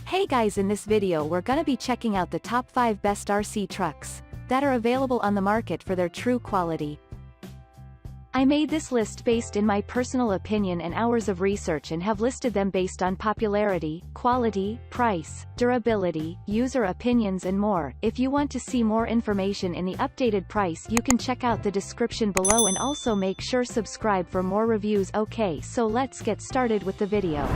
Hey guys, in this video we're gonna be checking out the top 5 best RC trucks that are available on the market for their true quality. I made this list based in my personal opinion and hours of research and have listed them based on popularity, quality, price, durability, user opinions and more. If you want to see more information in the updated price, you can check out the description below and also make sure subscribe for more reviews. Okay, so let's get started with the video.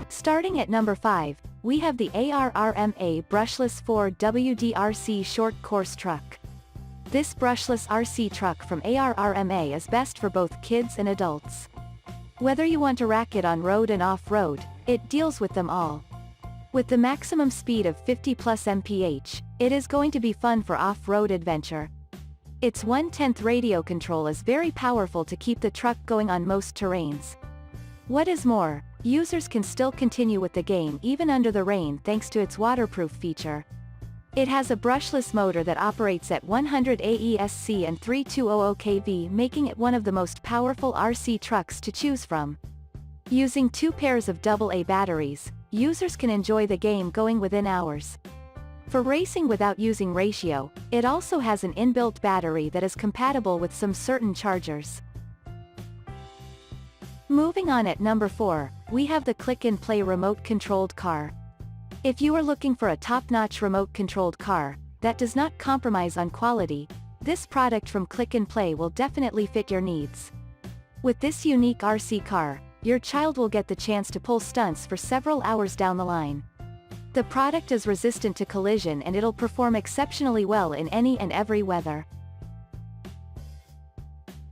Starting at number 5, we have the ARRMA Brushless 4 WDRC Short Course Truck. This brushless RC truck from ARRMA is best for both kids and adults. Whether you want to rack it on road and off-road, it deals with them all. With the maximum speed of 50 plus mph, it is going to be fun for off-road adventure. Its 1/10 radio control is very powerful to keep the truck going on most terrains. What is more, users can still continue with the game even under the rain thanks to its waterproof feature. It has a brushless motor that operates at 100 AESC and 3200 kV, making it one of the most powerful RC trucks to choose from. Using 2 pairs of AA batteries, users can enjoy the game going within hours. For racing without using ratio, it also has an inbuilt battery that is compatible with some certain chargers. Moving on, at number 4, we have the click-and-play remote-controlled car. If you are looking for a top-notch remote-controlled car that does not compromise on quality, this product from Click and Play will definitely fit your needs. With this unique RC car, your child will get the chance to pull stunts for several hours down the line. The product is resistant to collision and it'll perform exceptionally well in any and every weather.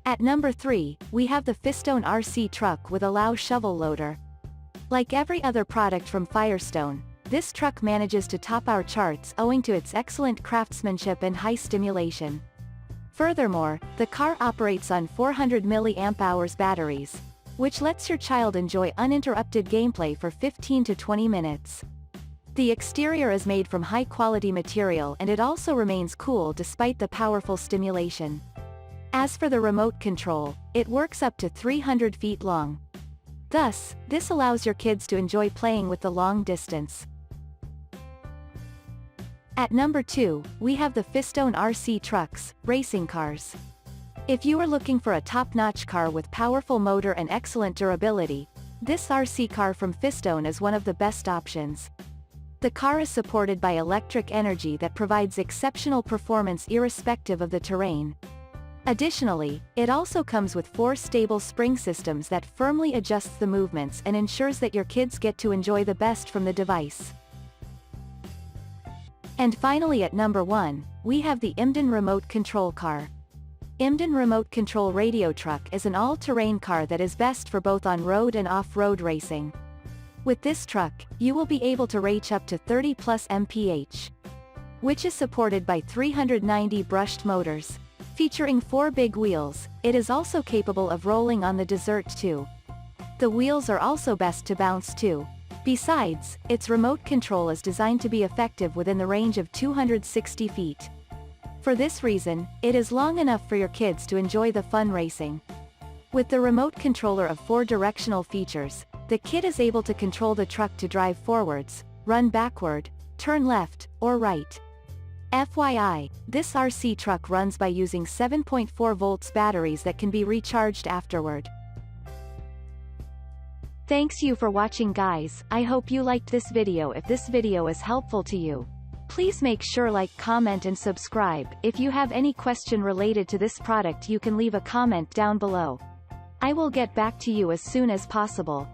At number 3, we have the Fistone RC truck with Allow shovel loader. Like every other product from Firestone, this truck manages to top our charts owing to its excellent craftsmanship and high stimulation. Furthermore, the car operates on 400 mAh batteries, which lets your child enjoy uninterrupted gameplay for 15 to 20 minutes. The exterior is made from high-quality material and it also remains cool despite the powerful stimulation. As for the remote control, it works up to 300 feet long. Thus, this allows your kids to enjoy playing with the long distance. At number 2, we have the Fistone RC trucks, racing cars. If you are looking for a top-notch car with powerful motor and excellent durability, this RC car from Fistone is one of the best options. The car is supported by electric energy that provides exceptional performance irrespective of the terrain. Additionally, it also comes with 4 stable spring systems that firmly adjusts the movements and ensures that your kids get to enjoy the best from the device. And finally, at number 1, we have the IMDEN remote control car. IMDEN remote control radio truck is an all-terrain car that is best for both on-road and off-road racing. With this truck, you will be able to reach up to 30 plus mph, which is supported by 390 brushed motors. Featuring 4 big wheels, it is also capable of rolling on the desert too. The wheels are also best to bounce too. Besides, its remote control is designed to be effective within the range of 260 feet. For this reason, it is long enough for your kids to enjoy the fun racing. With the remote controller of 4 directional features, the kid is able to control the truck to drive forwards, run backward, turn left, or right. FYI, this RC truck runs by using 7.4 volts batteries that can be recharged afterward. Thanks you for watching, guys. I hope you liked this video. If this video is helpful to you, please make sure like, comment and subscribe. If you have any question related to this product, you can leave a comment down below. I will get back to you as soon as possible.